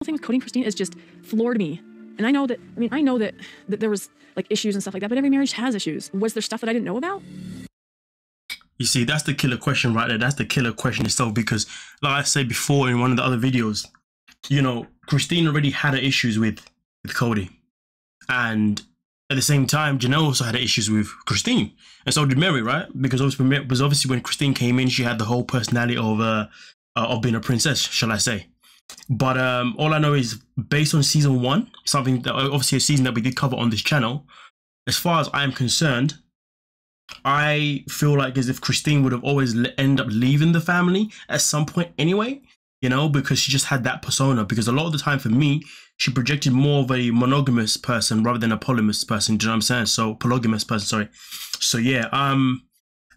thing with Kody and Christine is just floored me. And I know that, I know that there was like issues and stuff like that, but every marriage has issues. Was there stuff that I didn't know about? You see, that's the killer question right there. That's the killer question itself, because like I said before in one of the other videos, you know, Christine already had her issues with Kody. And at the same time, Janelle also had issues with Christine. And so did Meri, right? Because obviously when Christine came in, she had the whole personality of being a princess, shall I say. But all I know is, based on season 1, something that obviously a season that we did cover on this channel, as far as I'm concerned, I feel like as if Christine would have always end up leaving the family at some point anyway, you know, because she just had that persona. Because a lot of the time for me, she projected more of a monogamous person rather than a polygamous person. Do you know what I'm saying? So polygamous person, sorry. So yeah,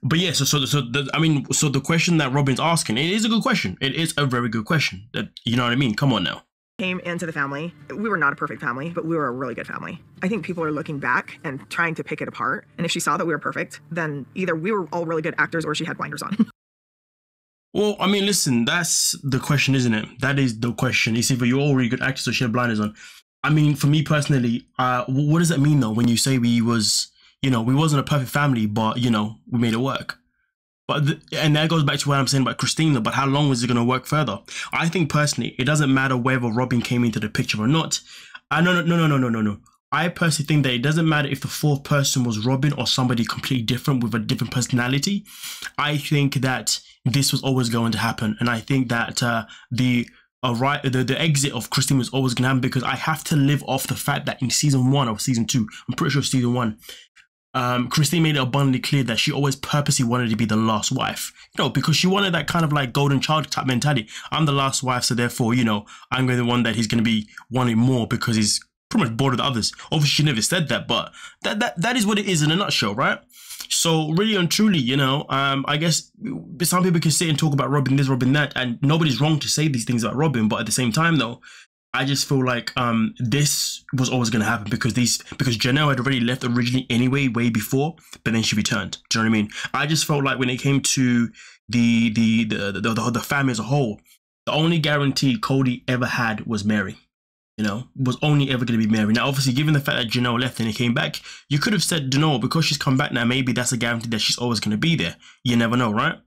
but yeah, so the question that Robyn's asking, it is a good question. It is a very good question. That, you know what I mean? Come on now. Came into the family. We were not a perfect family, but we were a really good family. I think people are looking back and trying to pick it apart. And if she saw that we were perfect, then either we were all really good actors or she had blinders on. Well, I mean, listen, that's the question, isn't it? That is the question. It's either you're all really good actors or she had blinders on. I mean, for me personally, what does that mean though when you say we wasn't a perfect family, but you know, we made it work? But and that goes back to what I'm saying about Christine though, but how long was it going to work further? I think personally, it doesn't matter whether Robyn came into the picture or not. No. I personally think that it doesn't matter if the fourth person was Robyn or somebody completely different with a different personality. I think that this was always going to happen. And I think that the exit of Christine was always going to happen, because I have to live off the fact that in season 1 or season 2, I'm pretty sure season 1, Christine made it abundantly clear that she always purposely wanted to be the last wife, you know, because she wanted that kind of like golden child type mentality. I'm the last wife, so therefore, you know, I'm going to be the one that he's going to be wanting more because he's pretty much bored of the others. Obviously, she never said that, but that is what it is in a nutshell, right? So really and truly, you know, I guess some people can sit and talk about Robyn this, Robyn that, and nobody's wrong to say these things about Robyn, but at the same time, though, I just feel like this was always going to happen because Janelle had already left originally anyway, way before, but then she returned. Do you know what I mean? I just felt like when it came to the family as a whole, the only guarantee Kody ever had was Meri. You know, was only ever going to be Meri. Now, obviously, given the fact that Janelle left and he came back, you could have said, no, because she's come back now, maybe that's a guarantee that she's always going to be there. You never know, right?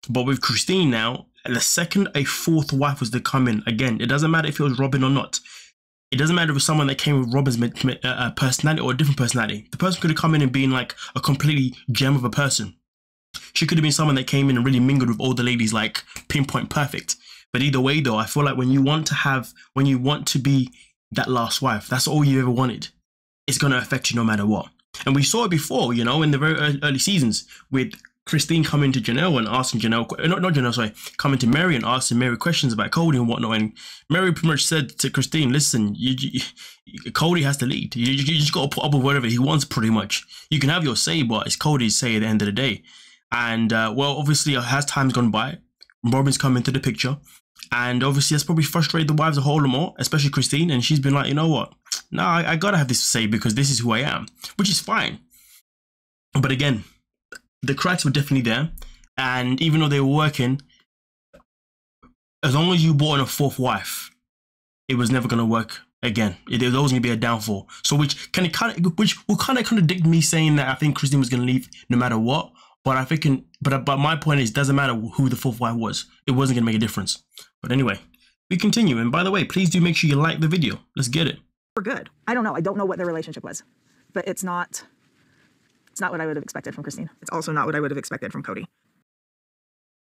But with Christine now, the second a fourth wife was to come in, again, it doesn't matter if it was Robyn or not. It doesn't matter if it was someone that came with Robyn's personality or a different personality. The person could have come in and been like a completely gem of a person. She could have been someone that came in and really mingled with all the ladies, like pinpoint perfect. But either way, though, I feel like when you want to be that last wife, that's all you ever wanted. It's going to affect you no matter what. And we saw it before, you know, in the very early seasons with Christine coming to Janelle and asking coming to Meri and asking Meri questions about Kody and whatnot. And Meri pretty much said to Christine, listen, Kody has to lead. You just got to put up with whatever he wants, pretty much. You can have your say, but it's Kody's say at the end of the day. And, well, obviously, as time's gone by, Robyn's come into the picture, and obviously that's probably frustrated the wives a whole lot more, especially Christine, and she's been like, you know what, no, I gotta have this to say because this is who I am, which is fine. But again, the cracks were definitely there, and even though they were working, as long as you brought in a fourth wife, it was never gonna work again. There was always gonna be a downfall. So which will kind of contradict me saying that I think Christine was gonna leave no matter what. But I think, but my point is, it doesn't matter who the fourth wife was. It wasn't going to make a difference. But anyway, we continue. And by the way, please do make sure you like the video. Let's get it. We're good. I don't know. I don't know what their relationship was, but it's not what I would have expected from Christine. It's also not what I would have expected from Kody.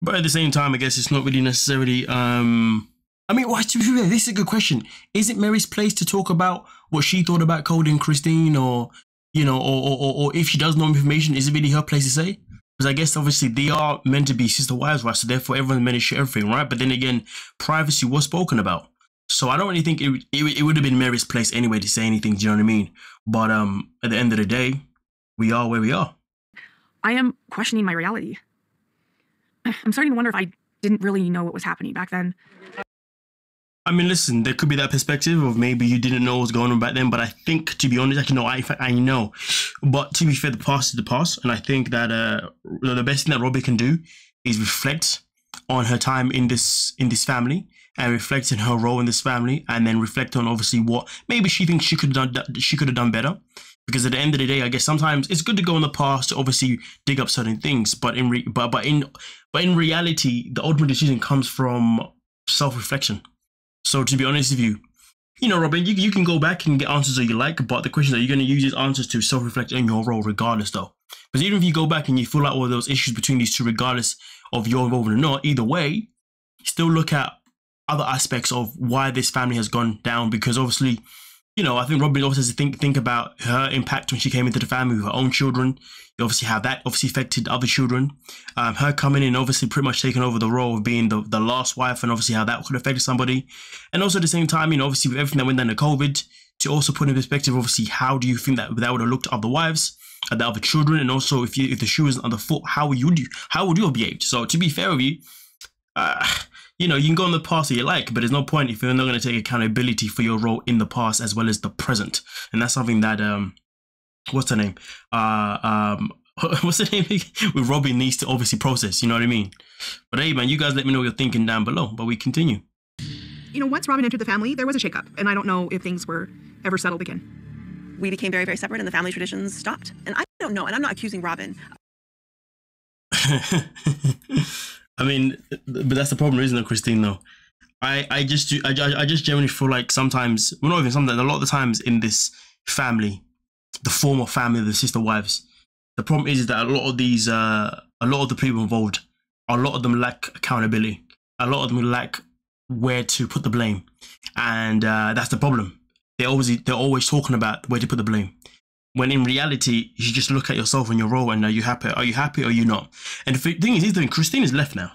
But at the same time, I guess it's not really necessarily, I mean, this is a good question. Is it Meri's place to talk about what she thought about Kody and Christine, or, you know, or if she does know information, is it really her place to say? Because I guess obviously they are meant to be sister wives, right? So therefore everyone's meant to share everything, right? But then again, privacy was spoken about. So I don't really think it would have been Meri's place anyway to say anything, do you know what I mean? But at the end of the day, we are where we are. I am questioning my reality. I'm starting to wonder if I didn't really know what was happening back then. I mean, listen, there could be that perspective of maybe you didn't know what was going on back then, but I think, to be honest, I know. But to be fair, the past is the past, and I think that the best thing that Robyn can do is reflect on her time in this family, and reflect on her role in this family, and then reflect on obviously what maybe she thinks she could have done better. Because at the end of the day, I guess sometimes it's good to go in the past to obviously dig up certain things, but in reality, the ultimate decision comes from self-reflection. So to be honest with you, you know, Robyn, you can go back and get answers that you like, but the question is, are you going to use these answers to self-reflect on your role regardless though? Because even if you go back and you feel like all those issues between these two, regardless of your involvement or not, either way, still look at other aspects of why this family has gone down. Because obviously, you know, I think Robyn also has to think about her impact when she came into the family with her own children. You obviously how that obviously affected other children. Her coming in, obviously pretty much taking over the role of being the last wife, and obviously how that could affect somebody. And also at the same time, you know, obviously with everything that went down to COVID, to also put in perspective, obviously, how do you think that would have looked at other wives, at the other children, and also if the shoe was on the foot, how would you have behaved? So to be fair with you, you know, you can go in the past if you like, but there's no point if you're not going to take accountability for your role in the past as well as the present. And that's something that, what's her name? What's her name? With Robyn needs to obviously process, you know what I mean? But hey, man, you guys let me know what you're thinking down below, but we continue. You know, once Robyn entered the family, there was a shakeup, and I don't know if things were ever settled again. We became very, very separate, and the family traditions stopped. And I don't know, and I'm not accusing Robyn. I mean, but that's the problem, isn't it, Christine? Though, I just generally feel like sometimes, well, not even sometimes, a lot of the times in this family, the former family, the sister wives, the problem is that a lot of the people involved, a lot of them lack accountability. A lot of them lack where to put the blame, and that's the problem. They're always talking about where to put the blame, when in reality, you should just look at yourself and your role, and are you happy? Are you happy or are you not? And the thing is, Christine is left now.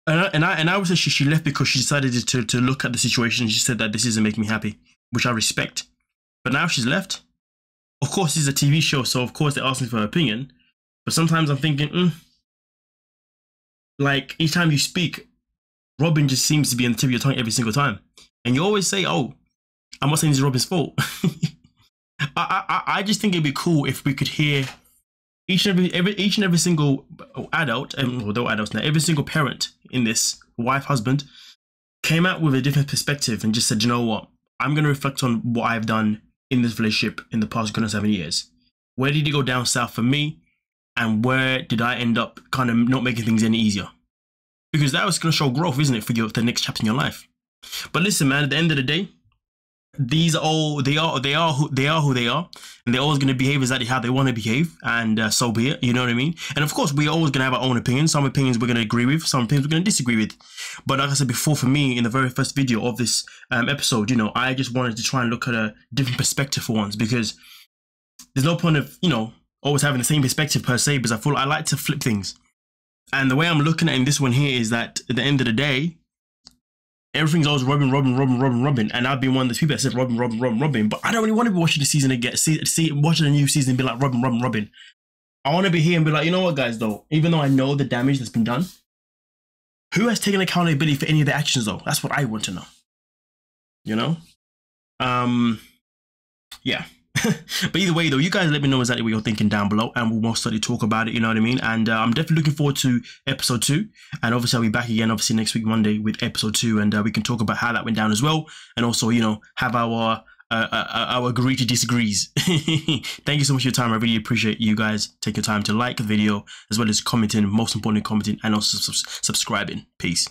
And I would say she left because she decided to look at the situation. She said that this isn't making me happy, which I respect. But now she's left. Of course, this is a TV show, so of course they're asking for her opinion. But sometimes I'm thinking, like each time you speak, Robyn just seems to be on the tip of your tongue every single time. And you always say, oh, I'm not saying this is Robyn's fault. I just think it'd be cool if we could hear each and every single adult, although adults now, every single parent in this, wife, husband, came out with a different perspective and just said, you know what, I'm going to reflect on what I've done in this relationship in the past 7 years. Where did it go down south for me? And where did I end up kind of not making things any easier? Because that was going to show growth, isn't it, for the next chapter in your life? But listen, man, at the end of the day, they are who they are, and they're always going to behave exactly how they want to behave, and so be it, you know what I mean? And of course, we're always going to have our own opinions. Some opinions we're going to agree with, some opinions we're going to disagree with. But like I said before, for me, in the very first video of this episode, you know, I just wanted to try and look at a different perspective for once, because there's no point of, you know, always having the same perspective per se, because I feel I like to flip things. And the way I'm looking at in this one here is that at the end of the day, everything's always Robyn, and I've been one of the people that said Robyn, but I don't really want to be watching the season again, watching a new season and be like Robyn. I want to be here and be like, you know what, guys, though, even though I know the damage that's been done, who has taken accountability for any of the actions, though? That's what I want to know. You know? Yeah. But either way, though, you guys let me know exactly what you're thinking down below, and we'll most certainly talk about it, you know what I mean? And I'm definitely looking forward to episode 2, and obviously I'll be back again obviously next week Monday with episode 2, and we can talk about how that went down as well, and also, you know, have our agree to disagrees. Thank you so much for your time. I really appreciate you guys taking your time to like the video, as well as commenting, most importantly commenting, and also subscribing. Peace.